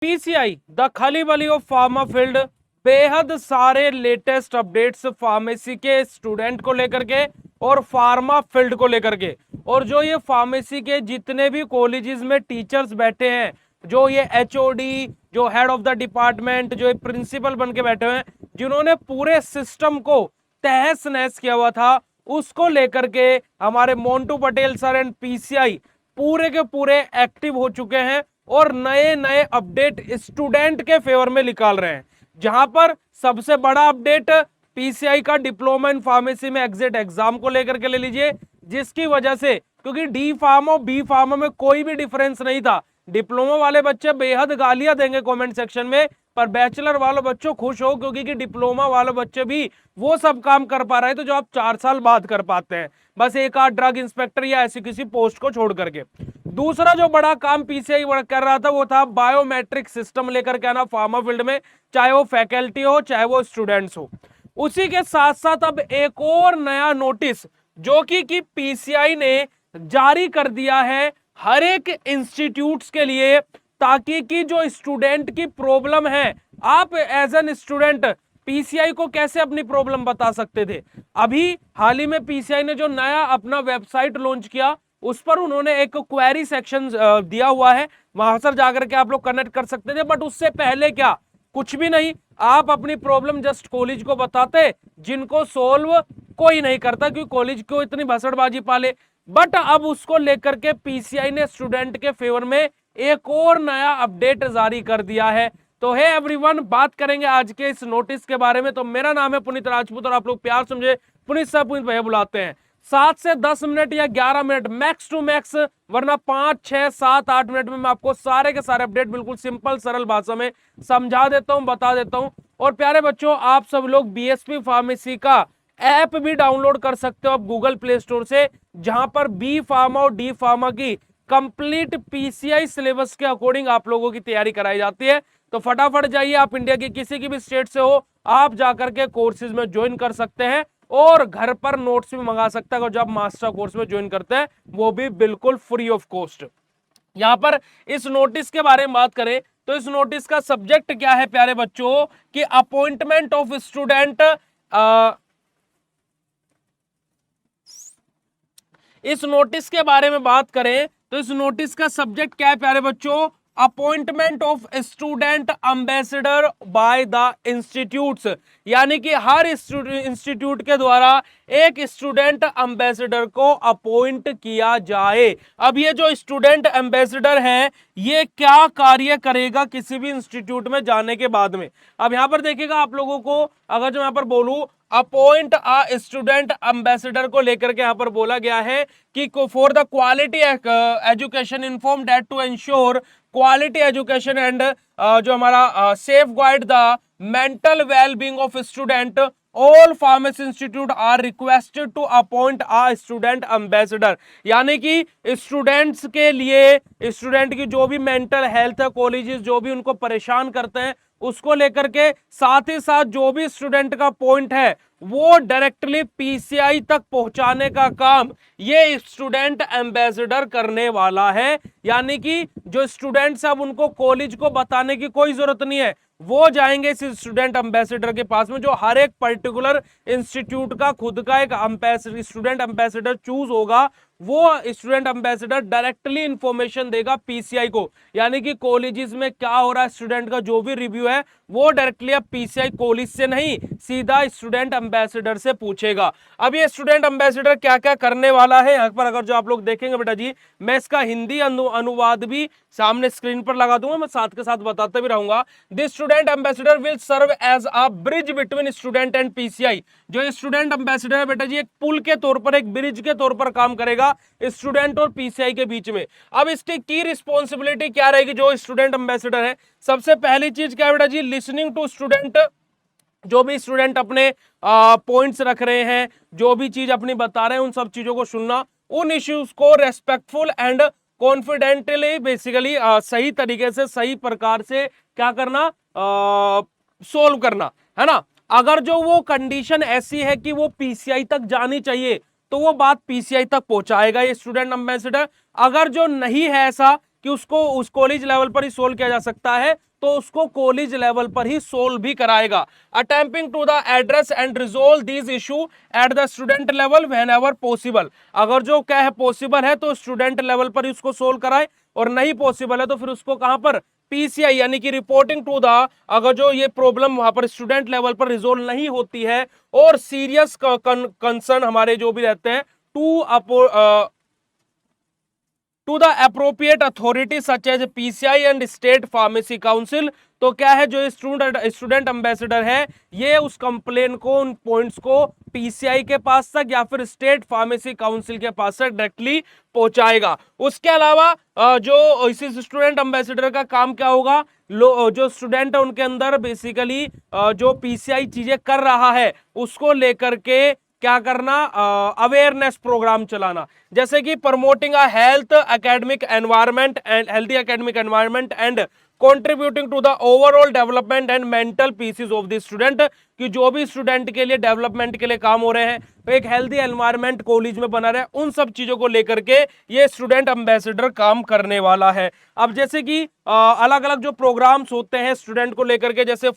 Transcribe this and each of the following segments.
PCI the खलीबली of pharma field, बेहद सारे लेटेस्ट अपडेट्स फार्मेसी के स्टूडेंट को लेकर के और फार्मा फील्ड को लेकर के, और जो ये फार्मेसी के जितने भी कॉलेजेस में टीचर्स बैठे हैं, जो ये एचओडी, जो हेड ऑफ द डिपार्टमेंट, जो प्रिंसिपल बन के बैठे हुए हैं, जिन्होंने पूरे सिस्टम को तहस नहस किया हुआ था, उसको लेकर के हमारे Montu Patel sir and PCI पूरे के पूरे एक्टिव हो चुके हैं और नए नए अपडेट स्टूडेंट के फेवर में निकाल रहे हैं। जहां पर सबसे बड़ा अपडेट पीसीआई का डिप्लोमा इन फार्मेसी में एग्जिट एग्जाम को लेकर के ले लीजिए, जिसकी वजह से, क्योंकि डी फार्मा और बी फार्मा में कोई भी डिफरेंस नहीं था, डिप्लोमा वाले बच्चे बेहद गालियां देंगे कमेंट सेक्शन में, पर बैचलर वाले बच्चों खुश हो, क्योंकि डिप्लोमा वाले बच्चे भी वो सब काम कर पा रहे हैं तो जो आप 4 साल बाद कर पाते हैं, बस एक आध ड्रग इंस्पेक्टर या ऐसी किसी पोस्ट को छोड़ करके। दूसरा जो बड़ा काम पीसीआई कर रहा था वो था बायोमेट्रिक सिस्टम लेकर के आना फार्मा फील्ड में, चाहे वो फैकल्टी हो चाहे वो स्टूडेंट्स हो। उसी के साथ साथ अब एक और नया नोटिस जो कि पीसीआई ने जारी कर दिया है हर एक इंस्टीट्यूट्स के लिए, ताकि कि जो स्टूडेंट की प्रॉब्लम है, आप एज एन स्टूडेंट पीसीआई को कैसे अपनी प्रॉब्लम बता सकते थे। अभी हाल ही में पीसीआई ने जो नया अपना वेबसाइट लॉन्च किया, उस पर उन्होंने एक क्वेरी सेक्शन दिया हुआ है, वहां से जाकर के आप लोग कनेक्ट कर सकते थे। बट उससे पहले क्या, कुछ भी नहीं, आप अपनी प्रॉब्लम जस्ट कॉलेज को बताते, जिनको सोल्व कोई नहीं करता, क्योंकि कॉलेज को इतनी भसड़बाजी पाले। बट अब उसको लेकर के पीसीआई ने स्टूडेंट के फेवर में एक और नया अपडेट जारी कर दिया है। तो है एवरीवन, बात करेंगे आज के इस नोटिस के बारे में। तो मेरा नाम है पुनीत राजपूत और आप लोग प्यार समझे पुनीत साहब, पुनीत भैया बुलाते हैं। 7 से 10 मिनट या 11 मिनट मैक्स टू मैक्स, वरना 5, 6, 7, 8 मिनट में मैं आपको सारे के सारे अपडेट बिल्कुल सिंपल सरल भाषा में समझा देता हूं, बता देता हूं। और प्यारे बच्चों, आप सब लोग बीएसपी फार्मेसी का ऐप भी डाउनलोड कर सकते हो आप गूगल प्ले स्टोर से, जहां पर बी फार्मा और डी फार्मा की कंप्लीट पीसीआई सिलेबस के अकॉर्डिंग आप लोगों की तैयारी कराई जाती है। तो फटाफट जाइए, आप इंडिया के किसी की भी स्टेट से हो, आप जाकर के कोर्सेज में ज्वाइन कर सकते हैं और घर पर नोट्स भी मंगा सकते हैं। और जब मास्टर कोर्स में ज्वाइन करते हैं वो भी बिल्कुल फ्री ऑफ कॉस्ट। यहां पर इस नोटिस के बारे में बात करें तो इस नोटिस का सब्जेक्ट क्या है प्यारे बच्चों, कि अपॉइंटमेंट ऑफ स्टूडेंट। इस नोटिस के बारे में बात करें तो इस नोटिस का सब्जेक्ट क्या है प्यारे बच्चों, appointment of student ambassador by the institutes, यानी कि हर इंस्टीट्यूट के द्वारा एक स्टूडेंट एम्बेसडर को अपॉइंट किया जाए। अब ये जो स्टूडेंट एम्बेसडर है, ये क्या कार्य करेगा किसी भी इंस्टीट्यूट में जाने के बाद में। अब यहां पर देखिएगा आप लोगों को, अगर जो यहां पर बोलूं अपॉइंट अ स्टूडेंट एम्बेसडर को लेकर के यहां पर बोला गया है कि for the quality education inform that to ensure quality education and जो हमारा safeguard the mental wellbeing of student, all pharmacy institute are requested to appoint a student ambassador. यानी कि स्टूडेंट्स के लिए, स्टूडेंट की जो भी मेंटल हेल्थ है, कॉलेजेस जो भी उनको परेशान करते हैं, उसको लेकर के साथ ही साथ जो भी स्टूडेंट का पॉइंट है वो डायरेक्टली पीसीआई तक पहुंचाने का काम ये स्टूडेंट एम्बेसडर करने वाला है। यानी कि जो स्टूडेंट्स अब उनको कॉलेज को बताने की कोई जरूरत नहीं है, वो जाएंगे इस स्टूडेंट एम्बेसडर के पास में, जो हर एक पर्टिकुलर इंस्टीट्यूट का खुद का एक स्टूडेंट एम्बेसडर चूज होगा। वो स्टूडेंट एम्बेसडर डायरेक्टली इंफॉर्मेशन देगा पीसीआई को, यानी कि कॉलेजेस में क्या हो रहा है, स्टूडेंट का जो भी रिव्यू है वो डायरेक्टली अब पीसीआई कॉलेज से नहीं, सीधा स्टूडेंट एम्बेसडर से पूछेगा। अब ये स्टूडेंट एम्बेसडर क्या क्या करने वाला है, यहाँ पर अगर जो आप लोग देखेंगे बेटा जी, मैं इसका हिंदी अनुवाद भी सामने स्क्रीन पर लगा दूंगा, मैं साथ के साथ बताते भी रहूंगा। This student ambassador will serve as a bridge between student and PCI. जो स्टूडेंट एम्बेसडर है बेटा जी, एक पुल के तौर पर, एक ब्रिज के तौर पर काम करेगा स्टूडेंट और पीसीआई के बीच में। अब इसकी की रिस्पॉन्सिबिलिटी क्या रहेगी जो स्टूडेंट एम्बेसडर है, सबसे पहली चीज क्या है बेटा जी, लिसनिंग टू स्टूडेंट। जो भी स्टूडेंट अपने पॉइंट्स रख रहे हैं, जो भी चीज अपनी बता रहे हैं, उन सब चीजों को सुनना, उन इश्यूज को रेस्पेक्टफुल एंड कॉन्फिडेंटली, बेसिकली सही तरीके से, सही प्रकार से क्या करना, सोल्व करना, है ना। अगर जो वो कंडीशन ऐसी है कि वो पीसीआई तक जानी चाहिए, तो वो बात पीसीआई तक पहुंचाएगा ये स्टूडेंट एम्बेसडर। अगर जो नहीं है ऐसा कि उसको उस कॉलेज लेवल पर ही सोल्व किया जा सकता है, तो उसको कॉलेज लेवल पर ही सोल्व भी कराएगा। Attempting to the address and resolve these issue at the student level whenever possible. अगर जो क्या है पॉसिबल है तो स्टूडेंट लेवल पर ही उसको सोल्व कराए, और नहीं पॉसिबल है तो फिर उसको कहां पर, पीसीआई यानी कि रिपोर्टिंग टू द, अगर जो ये प्रॉब्लम वहां पर स्टूडेंट लेवल पर रिजोल्व नहीं होती है और सीरियस कंसर्न हमारे जो भी रहते हैं to the appropriate authority such as PCI and state pharmacy council, तो क्या है जो स्टूडेंट एम्बेसडर है ये उस कंप्लेन को, उन पॉइंट्स को पीसीआई के पास तक या फिर स्टेट फार्मेसी काउंसिल के पास तक डायरेक्टली पहुंचाएगा। उसके अलावा जो इस स्टूडेंट एम्बेसडर का काम क्या होगा, जो स्टूडेंट है उनके अंदर बेसिकली जो पीसीआई चीजें कर रहा है उसको लेकर के क्या करना, अवेयरनेस प्रोग्राम चलाना, जैसे कि promoting a health academic environment and healthy academic environment and contributing to the overall development and mental pieces of the student, कि जो भी स्टूडेंट के लिए डेवलपमेंट के लिए काम हो रहे हैं तो एक हेल्थी एनवायरनमेंट कॉलेज में बना रहे, उन सब चीजों को लेकर के ये स्टूडेंट एम्बेसडर काम करने वाला है। अब जैसे कि अलग अलग जो प्रोग्राम्स होते हैं स्टूडेंट को लेकर के, जैसे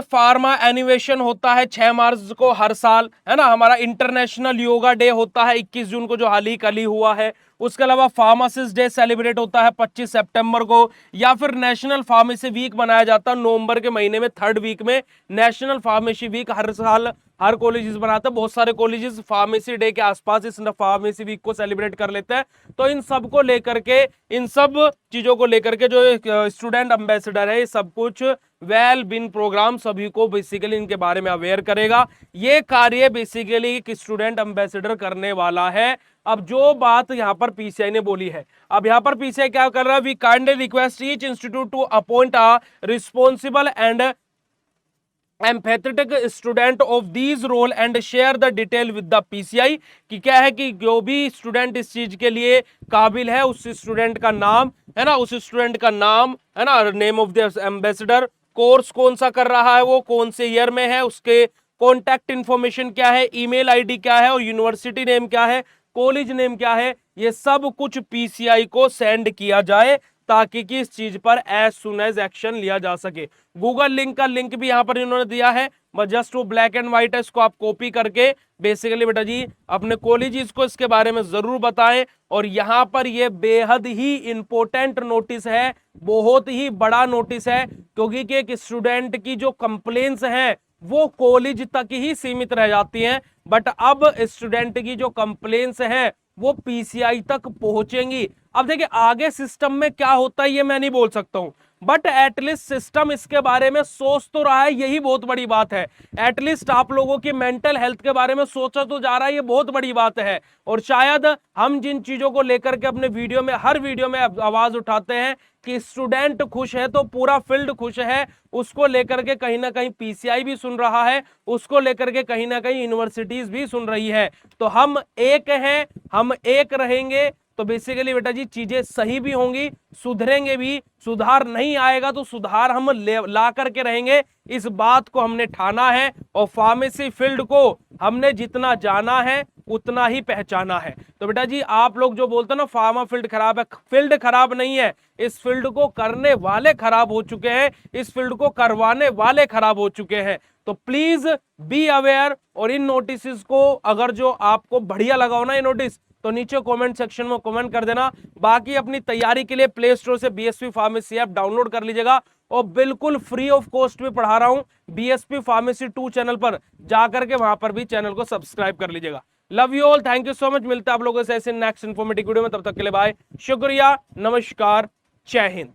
फार्मा एनिवेशन होता है 6 मार्च को हर साल, है ना, हमारा इंटरनेशनल योगा डे होता है 21 जून को जो हाल ही हुआ है, उसके अलावा फार्मासिस्ट डे सेलिब्रेट होता है 25 सितंबर को, या फिर नेशनल फार्मेसी वीक मनाया जाता है नवंबर के महीने में 3rd वीक में। नेशनल फार्मेसी वीक हर साल हर कॉलेजेस बनाते हैं, बहुत सारे कॉलेजेस फार्मेसी डे के आसपास इस फार्मेसी वीक को सेलिब्रेट कर लेते हैं। तो इन सब को लेकर के, इन सब चीजों को लेकर के जो स्टूडेंट एम्बेसडर है, सब कुछ वेल बिन प्रोग्राम सभी को बेसिकली इनके बारे में अवेयर करेगा। ये कार्य बेसिकली एक स्टूडेंट एम्बेसडर करने वाला है। अब जो बात यहां पर पीसीआई ने बोली है, अब यहां पर पीसीआई क्या कर रहा है, we kindly request each institute to appoint a responsible and empathetic student of these role and share the detail with the PCI, कि क्या है कि जो भी स्टूडेंट इस चीज के लिए काबिल है उस स्टूडेंट का नाम, है ना, उस स्टूडेंट का नाम, है ना, name of the ambassador, course कौन सा कर रहा है, वो कौन से ईयर में है, उसके कॉन्टैक्ट इंफॉर्मेशन क्या है, ईमेल आईडी क्या है, और यूनिवर्सिटी नेम क्या है, कॉलेज नेम क्या है, ये सब कुछ पीसीआई को सेंड किया जाए ताकि कि इस चीज पर एज सुन एज एक्शन लिया जा सके। गूगल लिंक का लिंक भी यहां पर इन्होंने दिया है, जस्ट वो ब्लैक एंड व्हाइट है, इसको आप कॉपी करके बेसिकली बेटा जी अपने कॉलेजेस को इसके बारे में जरूर बताएं। और यहां पर ये बेहद ही इंपॉर्टेंट नोटिस है, बहुत ही बड़ा नोटिस है, क्योंकि कि एक स्टूडेंट की जो कंप्लेंट्स हैं वो कॉलेज तक ही सीमित रह जाती हैं, बट अब स्टूडेंट की जो कंप्लेंट्स हैं वो पीसीआई तक पहुंचेंगी। अब देखिए आगे सिस्टम में क्या होता है ये मैं नहीं बोल सकता हूं, बट एटलीस्ट सिस्टम इसके बारे में सोच तो रहा है, यही बहुत बड़ी बात है। एटलीस्ट आप लोगों की मेंटल हेल्थ के बारे में सोचा तो जा रहा है, ये बहुत बड़ी बात है। और शायद हम जिन चीजों को लेकर के अपने वीडियो में, हर वीडियो में आवाज उठाते हैं कि स्टूडेंट खुश है तो पूरा फील्ड खुश है, उसको लेकर के कहीं ना कहीं पीसीआई भी सुन रहा है, उसको लेकर के कहीं ना कहीं यूनिवर्सिटीज भी सुन रही है। तो हम एक हैं, हम एक रहेंगे तो बेसिकली बेटा जी चीजें सही भी होंगी, सुधरेंगे भी। सुधार नहीं आएगा तो सुधार हम ला करके रहेंगे, इस बात को हमने ठाना है। और फार्मेसी फील्ड को हमने जितना जाना है उतना ही पहचाना है। तो बेटा जी आप लोग जो बोलते हैं ना फार्मा फील्ड खराब है, फील्ड खराब नहीं है, इस फील्ड को करने वाले खराब हो चुके हैं, इस फील्ड को करवाने वाले खराब हो चुके हैं। तो प्लीज बी अवेयर। और इन नोटिस को अगर जो आपको बढ़िया लगा हो ना ये नोटिस, तो नीचे कमेंट सेक्शन में कमेंट कर देना। बाकी अपनी तैयारी के लिए प्ले स्टोर से बीएसपी फार्मेसी ऐप डाउनलोड कर लीजिएगा, और बिल्कुल फ्री ऑफ कॉस्ट में पढ़ा रहा हूं बीएसपी फार्मेसी 2 चैनल पर, जाकर के वहां पर भी चैनल को सब्सक्राइब कर लीजिएगा। Love you all, thank you so much. मिलते हैं आप लोगों से ऐसे नेक्स्ट इन्फॉर्मेटिव वीडियो में, तब तक के लिए बाय, शुक्रिया, नमस्कार, जय हिंद।